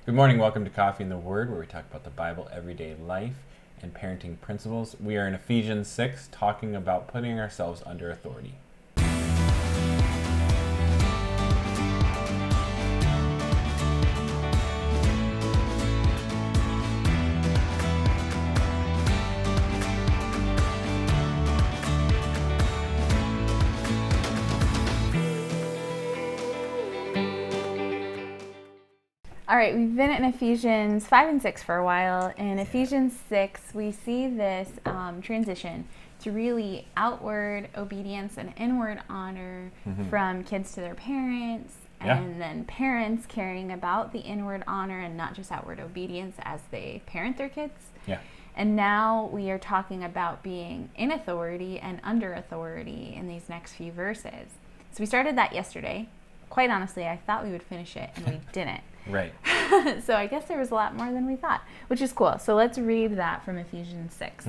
Good morning. Welcome to Coffee and the Word, where we talk about the Bible, everyday life, and parenting principles. We are in Ephesians 6, talking about putting ourselves under authority. All right, we've been in Ephesians 5 and 6 for a while. In Ephesians 6, we see this transition to really outward obedience and inward honor from kids to their parents, and then parents caring about the inward honor and not just outward obedience as they parent their kids. Yeah. And now we are talking about being in authority and under authority in these next few verses. So we started that yesterday. Quite honestly, I thought we would finish it, and we didn't. Right. So I guess there was a lot more than we thought, which is cool. So let's read that from Ephesians 6.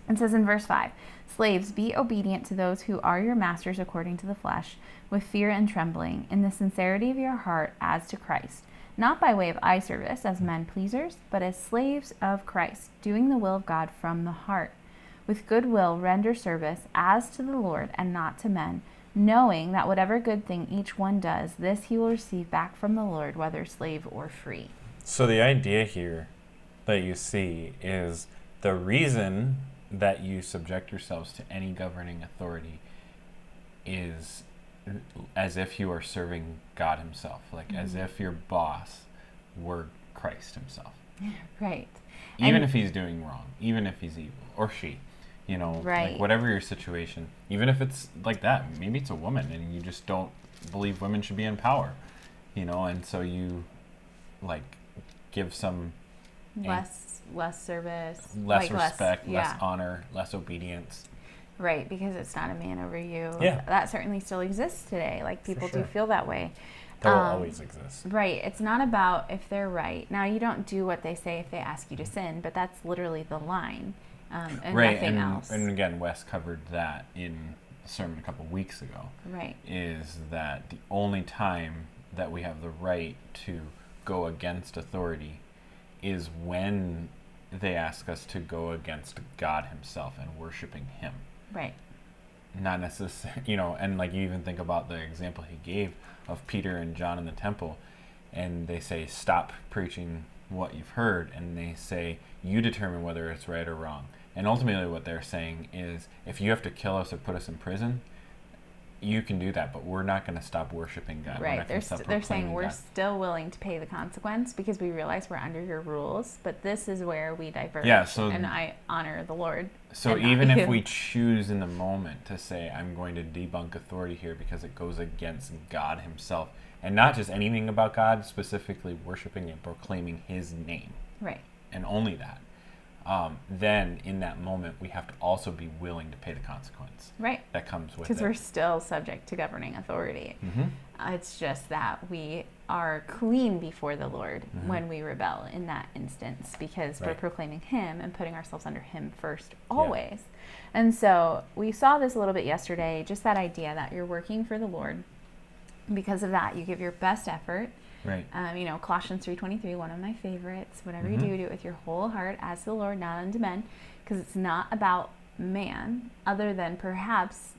It says in verse 5, "Slaves, be obedient to those who are your masters according to the flesh, with fear and trembling, in the sincerity of your heart as to Christ, not by way of eye service as men pleasers, but as slaves of Christ, doing the will of God from the heart. With good will render service as to the Lord and not to men, knowing that whatever good thing each one does, this he will receive back from the Lord, whether slave or free." So the idea here that you see is the reason that you subject yourselves to any governing authority is as if you are serving God himself, like as if your boss were Christ himself. Right. Even if he's doing wrong, even if he's evil, or she. You know, Right. like whatever your situation, even if it's like that, maybe it's a woman and you just don't believe women should be in power, you know, and so you like give some Less service, less like respect, yeah. less honor, less obedience. Right, because it's not a man over you. Yeah. That certainly still exists today. Like people sure. do feel that way. That will always exist. Right. It's not about if they're right. Now, you don't do what they say if they ask you to sin, but that's literally the line. And right, nothing else. And again, Wes covered that in a sermon a couple weeks ago. Right. Is that the only time that we have the right to go against authority is when they ask us to go against God himself and worshiping him. Right. Not necessarily, you know, and like you even think about the example he gave of Peter and John in the temple, and they say, stop preaching what you've heard, and they say, you determine whether it's right or wrong. And ultimately what they're saying is, if you have to kill us or put us in prison, you can do that, but we're not going to stop worshiping God. Right. They're saying we're God. still willing to pay the consequence because we realize we're under your rules, but this is where we diverge. Yeah, and I honor the Lord. So even if we choose in the moment to say, I'm going to debunk authority here because it goes against God himself, and not just anything about God, specifically worshiping and proclaiming his name. Right. And only that. Then in that moment, we have to also be willing to pay the consequence. Right. That comes with it. Because we're still subject to governing authority. It's just that we are clean before the Lord when we rebel in that instance, because we're proclaiming him and putting ourselves under him first, always. Yeah. And so we saw this a little bit yesterday, just that idea that you're working for the Lord. Because of that, you give your best effort. Right. You know, Colossians 3:23, one of my favorites. Whatever you do it with your whole heart as to the Lord, not unto men, because it's not about man, other than perhaps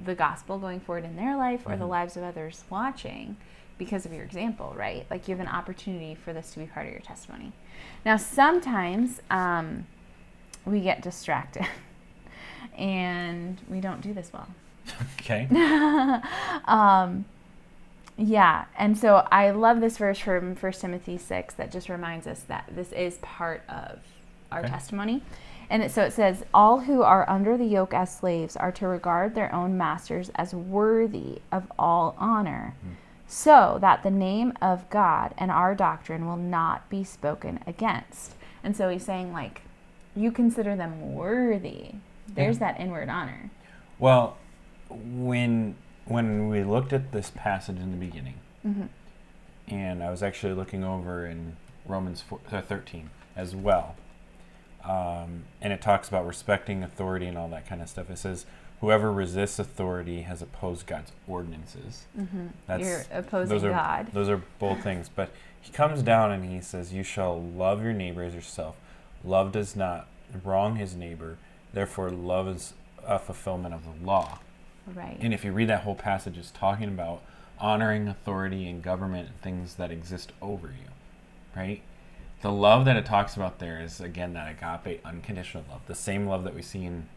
the gospel going forward in their life or the lives of others watching because of your example, right? Like you have an opportunity for this to be part of your testimony. Now, sometimes we get distracted and we don't do this well. Okay. Yeah, and so I love this verse from 1 Timothy 6 that just reminds us that this is part of our testimony. And so it says, all who are under the yoke as slaves are to regard their own masters as worthy of all honor, so that the name of God and our doctrine will not be spoken against. And so he's saying, like, you consider them worthy. There's that inward honor. Well, when we looked at this passage in the beginning, and I was actually looking over in Romans 13 as well, and it talks about respecting authority and all that kind of stuff. It says, whoever resists authority has opposed God's ordinances. You're opposing God. Those are both things. But he comes down and he says, you shall love your neighbor as yourself. Love does not wrong his neighbor. Therefore, love is a fulfillment of the law. Right. And if you read that whole passage, it's talking about honoring authority and government and things that exist over you, right? The love that it talks about there is, again, that agape, unconditional love. The same love that we see in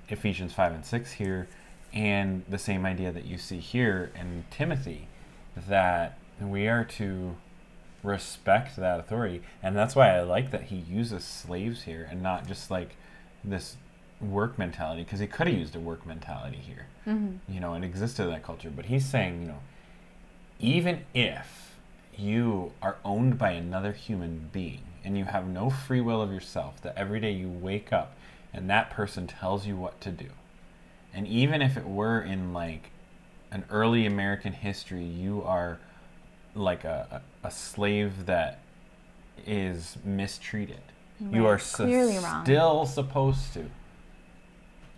Ephesians 5 and 6 here, and the same idea that you see here in Timothy, that we are to respect that authority. And that's why I like that he uses slaves here and not just like this work mentality, because he could have used a work mentality here. Mm-hmm. You know, it existed in that culture. But he's saying, you know, even if you are owned by another human being and you have no free will of yourself, that every day you wake up and that person tells you what to do, and even if it were in like an early American history, you are like a slave that is mistreated. Right. You are still supposed to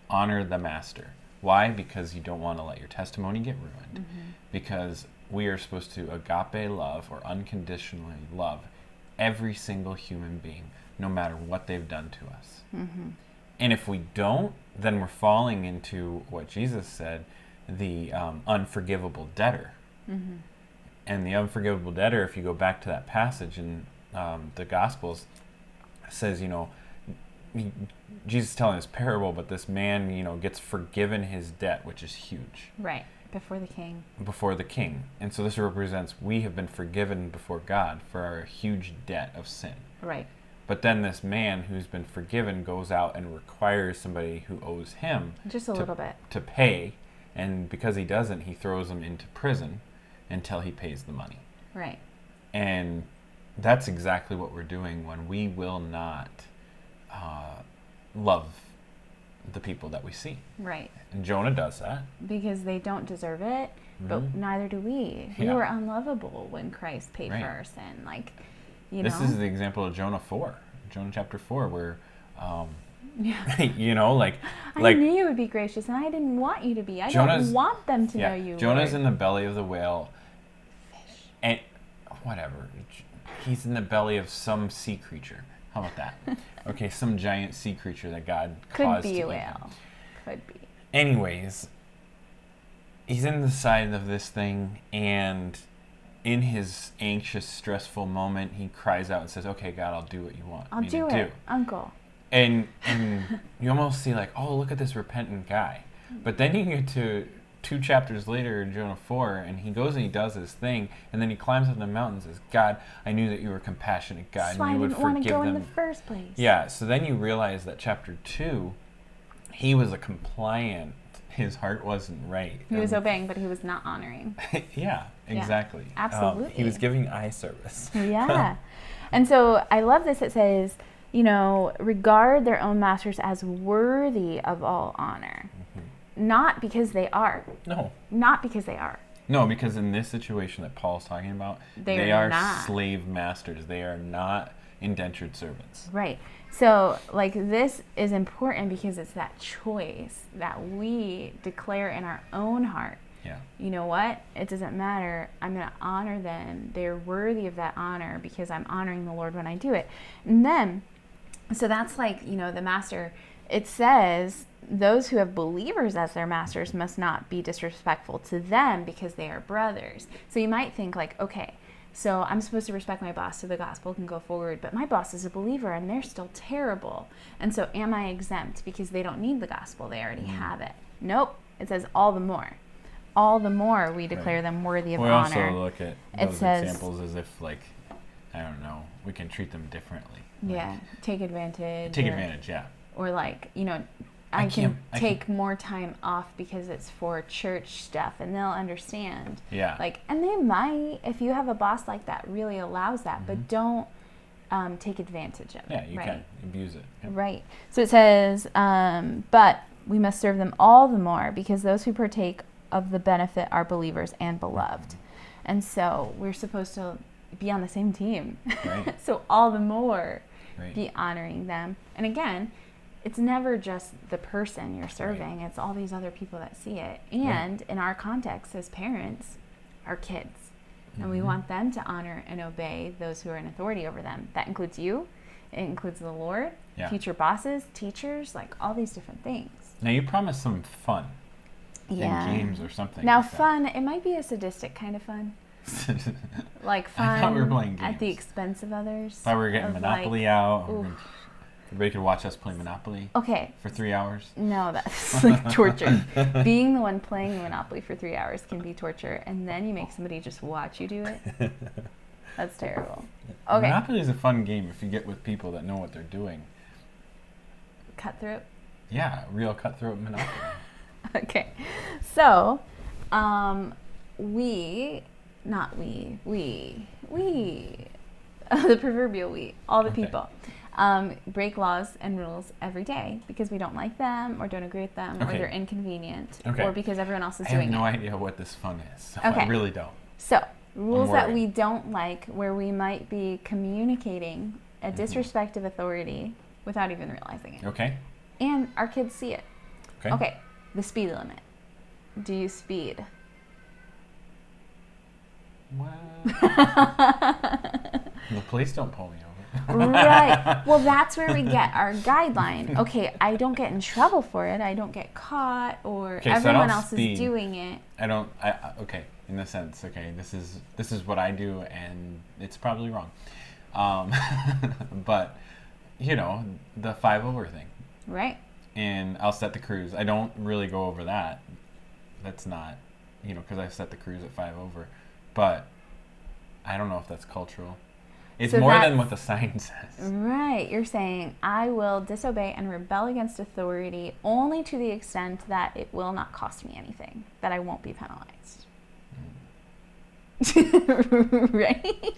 honor the master. Why? Because you don't want to let your testimony get ruined. Mm-hmm. Because we are supposed to agape love or unconditionally love every single human being, no matter what they've done to us. Mm-hmm. And if we don't, then we're falling into what Jesus said, the unforgivable debtor. Mm-hmm. And the unforgivable debtor, if you go back to that passage in the Gospels, says, you know, Jesus is telling this parable, but this man, you know, gets forgiven his debt, which is huge. Right, before the king. Before the king. And so this represents we have been forgiven before God for our huge debt of sin. Right. But then this man who's been forgiven goes out and requires somebody who owes him just a little bit to pay. And because he doesn't, he throws him into prison until he pays the money. Right. And that's exactly what we're doing when we will not love the people that we see. Right. And Jonah does that. Because they don't deserve it, but neither do we. We were unlovable when Christ paid for our sin. Like, you know. This is the example of Jonah chapter 4, where, you know, like I knew you would be gracious, and I didn't want you to be. I don't want them to know you. Jonah's Lord. In the belly of the whale. Fish. And whatever. He's in the belly of some sea creature. How about that? Okay, some giant sea creature that God caused to eat him. Could be a whale. Could be. Anyways, he's in the side of this thing, and in his anxious, stressful moment, he cries out and says, okay, God, I'll do what you want me to do. I'll do it, Uncle. And you almost see like, oh, look at this repentant guy. But then you get to 2 chapters later in Jonah 4, and he goes and he does his thing, and then he climbs up the mountain and says, God, I knew that you were a compassionate God, and you would forgive them. That's why I didn't want to go in the first place. Yeah, so then you realize that chapter 2, he was a compliant. His heart wasn't right. He was obeying, but he was not honoring. Yeah, exactly. Yeah, absolutely. He was giving eye service. Yeah. And so I love this. It says, you know, regard their own masters as worthy of all honor. Not because they are. No. Not because they are. No, because in this situation that Paul's talking about, they are not slave masters. They are not indentured servants. Right. So, like, this is important because it's that choice that we declare in our own heart. Yeah. You know what? It doesn't matter. I'm going to honor them. They're worthy of that honor because I'm honoring the Lord when I do it. And then, so that's like, you know, the master. It says those who have believers as their masters must not be disrespectful to them because they are brothers. So you might think like, okay, so I'm supposed to respect my boss so the gospel can go forward, but my boss is a believer and they're still terrible. And so am I exempt because they don't need the gospel? They already have it. Nope. It says all the more. All the more we declare them worthy of honor. We also look at those examples as if, like, I don't know, we can treat them differently. Yeah, like, take advantage. Take advantage, yeah. Or like, you know, I can take more time off because it's for church stuff and they'll understand. Yeah. Like, and they might, if you have a boss like that, really allows that, but don't take advantage of it. Yeah, you can abuse it. Yep. Right. So it says, but we must serve them all the more because those who partake of the benefit are believers and beloved. And so we're supposed to be on the same team. Right. So all the more be honoring them. And again, it's never just the person you're serving. It's all these other people that see it. And in our context as parents, our kids. And we want them to honor and obey those who are in authority over them. That includes you. It includes the Lord, future bosses, teachers, like all these different things. Now, you promised some fun in games or something. Now, like fun, it might be a sadistic kind of fun. Like fun I thought we were playing games. at the expense of others. I thought we were getting Monopoly out. Everybody could watch us play Monopoly for 3 hours. No, that's like torture. Being the one playing Monopoly for 3 hours can be torture, and then you make somebody just watch you do it. That's terrible. Okay. Monopoly is a fun game if you get with people that know what they're doing. Cutthroat? Yeah, real cutthroat Monopoly. Okay. So, the proverbial we, all the people, break laws and rules every day because we don't like them or don't agree with them or they're inconvenient or because everyone else is doing it. I have no idea what this fun is, so I really don't. So, rules that we don't like where we might be communicating a disrespect of authority without even realizing it. Okay. And our kids see it. Okay. The speed limit. Do you speed? What? The police don't pull me over. Right. Well, that's where we get our guideline. Okay, I don't get in trouble for it. I don't get caught, or everyone else is doing it. Okay, in a sense. Okay, this is what I do, and it's probably wrong. But the 5 over thing. Right. And I'll set the cruise. I don't really go over that. That's not, because I set the cruise at 5 over. But I don't know if that's cultural. It's more than what the sign says. Right. You're saying, I will disobey and rebel against authority only to the extent that it will not cost me anything, that I won't be penalized. Right?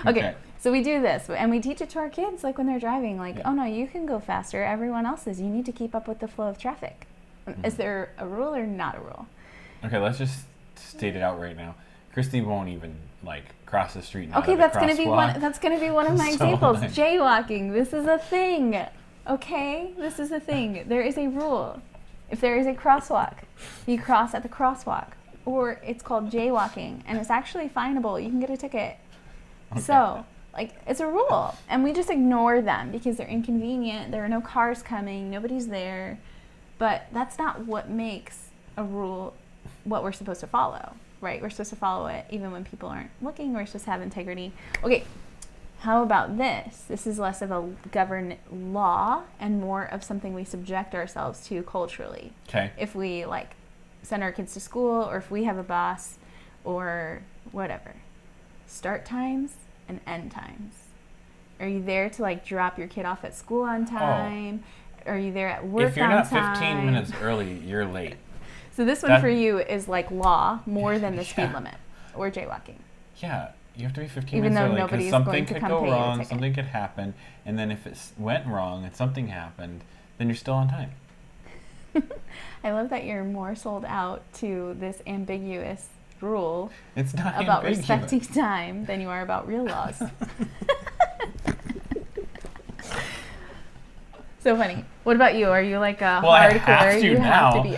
Okay. So we do this, and we teach it to our kids, like when they're driving, like, oh no, you can go faster. Everyone else is. You need to keep up with the flow of traffic. Is there a rule or not a rule? Okay, let's just state it out right now. Christy won't even cross the street. Okay, that's gonna be one. That's gonna be one of my examples. Jaywalking. This is a thing. Okay, this is a thing. There is a rule. If there is a crosswalk, you cross at the crosswalk, or it's called jaywalking, and it's actually finable. You can get a ticket. Okay. So. It's a rule, and we just ignore them because they're inconvenient. There are no cars coming. Nobody's there. But that's not what makes a rule what we're supposed to follow, right? We're supposed to follow it even when people aren't looking. We're supposed to have integrity. Okay, how about this? This is less of a governed law and more of something we subject ourselves to culturally. Okay. If we, send our kids to school, or if we have a boss, or whatever. Start times and end times. Are you there to drop your kid off at school on time? Are you there at work on time? If you're not 15 minutes early, you're late. So this one for you is law more than the speed limit or jaywalking. Yeah, you have to be 15 minutes early because something could go wrong, something could happen, and then if it went wrong and something happened, then you're still on time. I love that you're more sold out to this ambiguous rule it's not about respecting time than you are about real laws. So funny. What about you? Are you a hardcore? Have to you now. have to be.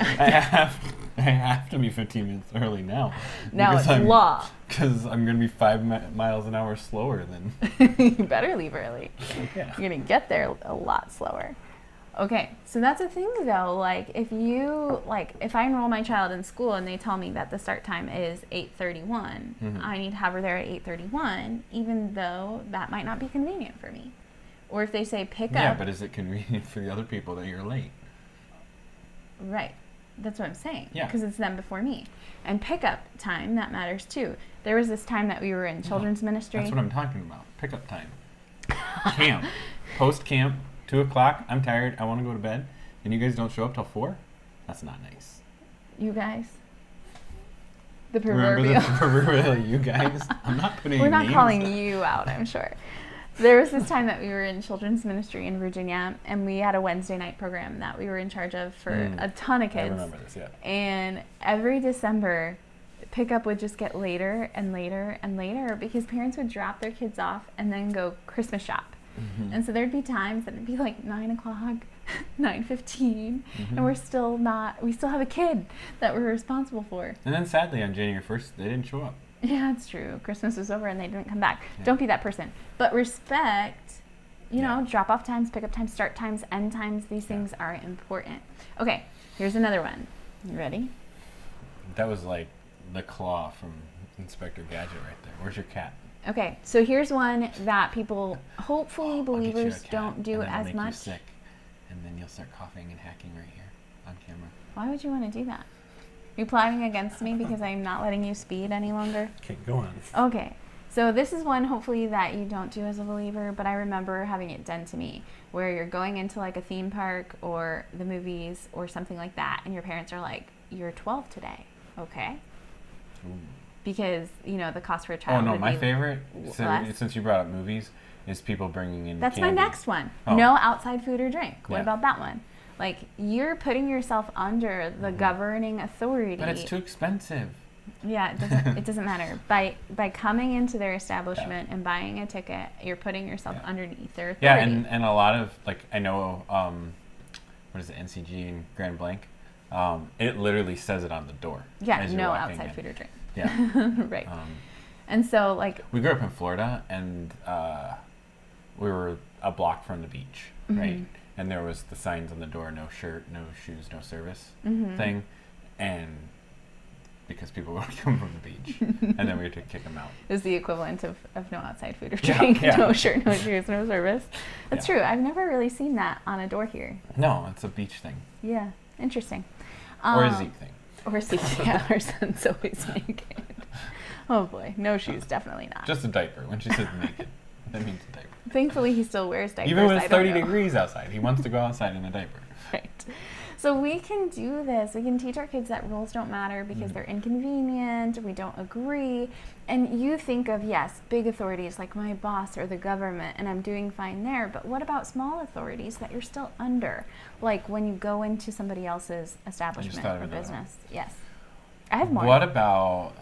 I have to be 15 minutes early now. Now it's law. Because I'm going to be 5 miles an hour slower than. You better leave early. Yeah. You're going to get there a lot slower. Okay, so that's the thing though, if I enroll my child in school and they tell me that the start time is 8:31, I need to have her there at 8:31, even though that might not be convenient for me. Or if they say pick up. Yeah, but is it convenient for the other people that you're late? Right, that's what I'm saying. Yeah. Because it's them before me. And pickup time, that matters too. There was this time that we were in children's ministry. That's what I'm talking about, pickup time. Camp, post-camp. 2 o'clock, I'm tired, I want to go to bed, and you guys don't show up till 4? That's not nice. You guys? The proverbial. Remember the proverbial you guys? I'm not putting We're not names calling you out, I'm sure. There was this time that we were in children's ministry in Virginia, and we had a Wednesday night program that we were in charge of for a ton of kids. I remember this, yeah. And every December, pickup would just get later and later and later because parents would drop their kids off and then go Christmas shop. Mm-hmm. And so there'd be times that it'd be 9 o'clock, 9:15, and we still have a kid that we're responsible for. And then sadly on January 1st, they didn't show up. Yeah, it's true. Christmas is over and they didn't come back. Yeah. Don't be that person. But respect, you know, drop off times, pick up times, start times, end times. These things are important. Okay, here's another one. You ready? That was like the claw from Inspector Gadget right there. Where's your cat? Okay, so here's one that people, hopefully believers, don't do and then as make much. You sick, and then you'll start coughing and hacking right here on camera. Why would you want to do that? Are you plotting against me because I'm not letting you speed any longer? Okay, go on. Okay, so this is one hopefully that you don't do as a believer, but I remember having it done to me, where you're going into like a theme park or the movies or something like that, and your parents are like, "You're 12 today, okay?" Ooh. Because, you know, the cost for a child. Oh no, my favorite, since you brought up movies, is people bringing in. That's candy. my next one. Oh. No outside food or drink. What about that one? Like, you're putting yourself under the governing authority. But it's too expensive. Yeah, it doesn't matter. By coming into their establishment and buying a ticket, you're putting yourself underneath their authority. Yeah, and a lot of, like, I know, what is it, NCG in Grand Blanc? It literally says it on the door. Yeah, no outside food or drink. Yeah. Right. And so, like... We grew up in Florida, and we were a block from the beach, right? And there was the signs on the door, no shirt, no shoes, no service thing. And because people would come from the beach. And then we had to kick them out. It was the equivalent of no outside food or drink, no shirt, no shoes, no service. That's true. I've never really seen that on a door here. No, it's a beach thing. Yeah, interesting. Or a Zeke thing. Or Zeke, yeah, our son's always naked. Oh boy, no shoes, definitely not. Just a diaper. When she says naked, that means a diaper. Thankfully, he still wears diapers. Even when it's 30 degrees outside, he wants to go outside in a diaper. Right. So we can do this. We can teach our kids that rules don't matter because they're inconvenient, we don't agree. And you think of, yes, big authorities like my boss or the government, and I'm doing fine there. But what about small authorities that you're still under? Like when you go into somebody else's establishment or business. Yes. I have more. What about...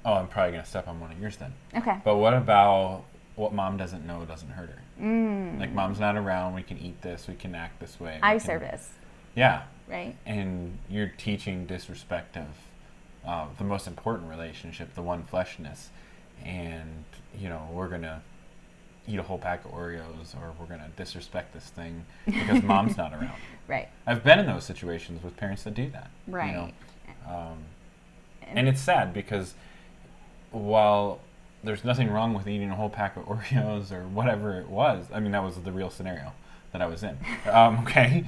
Oh, I'm probably going to step on one of yours then. Okay. But what about what mom doesn't know doesn't hurt her? Like, mom's not around, we can eat this, we can act this way. Eye service. Yeah. Right. And you're teaching disrespect of the most important relationship, the one fleshness. And, you know, we're going to eat a whole pack of Oreos, or we're going to disrespect this thing because mom's not around. Right. I've been in those situations with parents that do that. Right. You know? And it's sad because while there's nothing wrong with eating a whole pack of Oreos or whatever it was, I mean, that was the real scenario that I was in. Okay.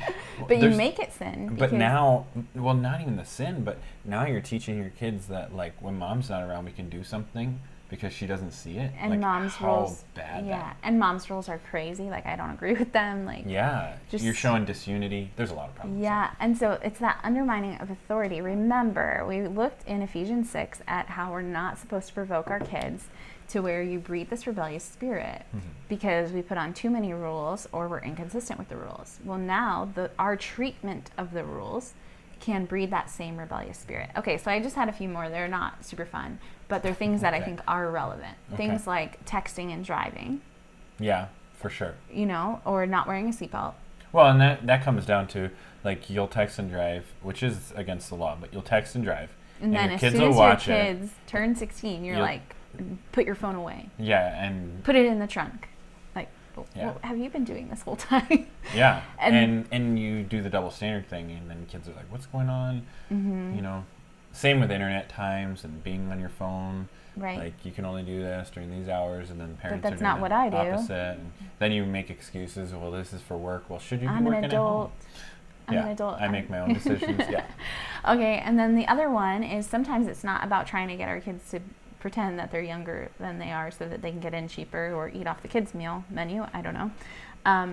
But you make it sin. But now, well, not even the sin, but now you're teaching your kids that, like, when mom's not around, we can do something because she doesn't see it. And like, mom's rules. Bad and mom's rules are crazy. Like, I don't agree with them. Like, you're showing disunity. There's a lot of problems. Yeah, and so it's that undermining of authority. Remember, we looked in Ephesians 6 at how we're not supposed to provoke our kids to where you breed this rebellious spirit because we put on too many rules or we're inconsistent with the rules. Well, now our treatment of the rules can breed that same rebellious spirit. Okay, so I just had a few more. They're not super fun, but they're things that I think are relevant. Things like texting and driving. Yeah, for sure. You know, or not wearing a seatbelt. Well, and that comes down to, like, you'll text and drive, which is against the law, but you'll text and drive. And then as soon as your kids turn 16, you're like, put your phone away. Yeah, and... Put it in the trunk. Like, well, have you been doing this whole time? Yeah, and you do the double standard thing, and then kids are like, what's going on? You know, same with internet times and being on your phone. Right. Like, you can only do this during these hours, and then parents but that's are not what I do. Opposite. And then you make excuses. Well, this is for work. Well, should you be I'm working an adult. at home? I'm an adult. I make my own decisions. Yeah. Okay, and then the other one is sometimes it's not about trying to get our kids to pretend that they're younger than they are so that they can get in cheaper or eat off the kids' meal menu. I don't know.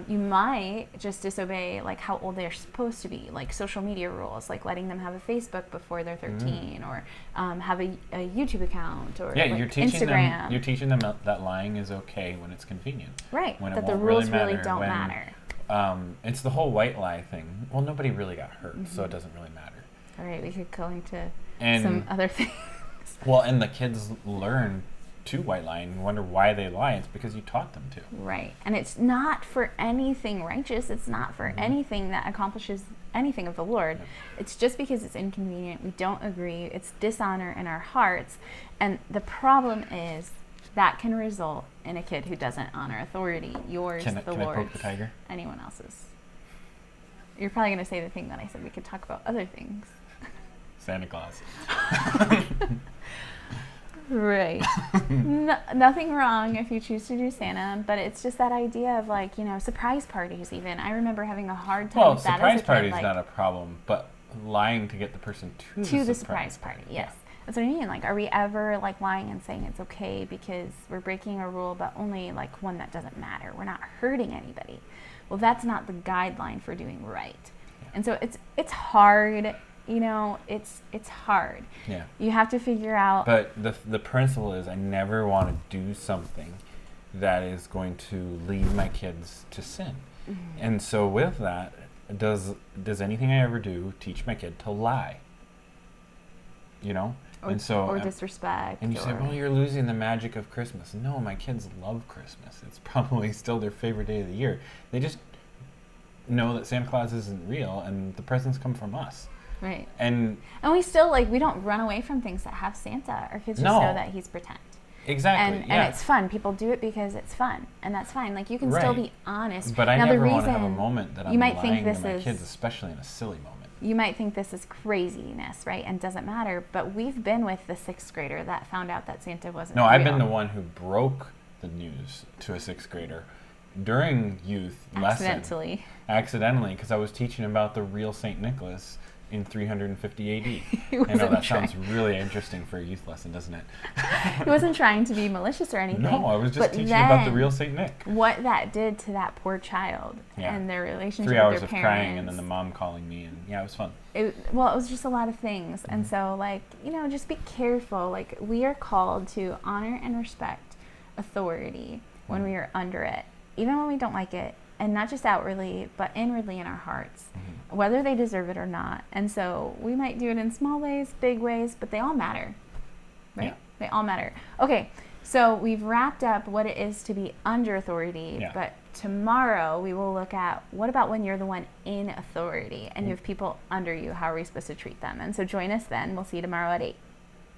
You might just disobey like how old they're supposed to be, like social media rules, like letting them have a Facebook before they're 13 or have a YouTube account or like you're teaching Instagram. You're teaching them that lying is okay when it's convenient. Right, when that the rules really don't matter. It's the whole white lie thing. Well, nobody really got hurt, so it doesn't really matter. All right, we could go into some other things. Well, and the kids learn to white lie and wonder why they lie. It's because you taught them to. Right. And it's not for anything righteous. It's not for anything that accomplishes anything of the Lord. It's just because it's inconvenient. We don't agree. It's dishonor in our hearts. And the problem is that can result in a kid who doesn't honor authority. Yours, the Lord's, can I poke the tiger? Anyone else's. You're probably going to say the thing that I said we could talk about other things. Santa Claus. Right. Nothing wrong if you choose to do Santa, but it's just that idea of like, you know, surprise parties even. I remember having a hard time with that as a kid. Well, surprise party is not a problem, but lying to get the person to the surprise party. Yes. That's what I mean. Like, are we ever like lying and saying it's okay because we're breaking a rule, but only like one that doesn't matter? We're not hurting anybody. Well, that's not the guideline for doing right. Yeah. And so it's hard. You know, it's hard. Yeah. You have to figure out. But the principle is I never want to do something that is going to lead my kids to sin. Mm-hmm. And so with that, does anything I ever do teach my kid to lie? You know? Or disrespect. And you say, well, you're losing the magic of Christmas. No, my kids love Christmas. It's probably still their favorite day of the year. They just know that Santa Claus isn't real and the presents come from us. Right. And we still, like, we don't run away from things that have Santa. Our kids just know that he's pretend. Exactly. And it's fun. People do it because it's fun. And that's fine. Like, you can still be honest. But I never want to have a moment that I'm lying to my kids, especially in a silly moment. You might think this is craziness, right? And doesn't matter. But we've been with the 6th grader that found out that Santa wasn't real. No, I've been the one who broke the news to a 6th grader during youth lesson. Accidentally, because I was teaching about the real St. Nicholas in 350 AD. I know that sounds really interesting for a youth lesson, doesn't it? He wasn't trying to be malicious or anything. No, I was just teaching about the real St. Nick. What that did to that poor child and their relationship 3 hours with their of parents. crying and then the mom calling me, and it was fun. It was just a lot of things. Mm-hmm. And so, like, you know, just be careful. Like, we are called to honor and respect authority when we are under it, even when we don't like it. And not just outwardly, but inwardly in our hearts, whether they deserve it or not. And so we might do it in small ways, big ways, but they all matter, right? Yeah. They all matter. Okay, so we've wrapped up what it is to be under authority, but tomorrow we will look at what about when you're the one in authority and you have people under you, how are we supposed to treat them? And so join us then. We'll see you tomorrow at 8.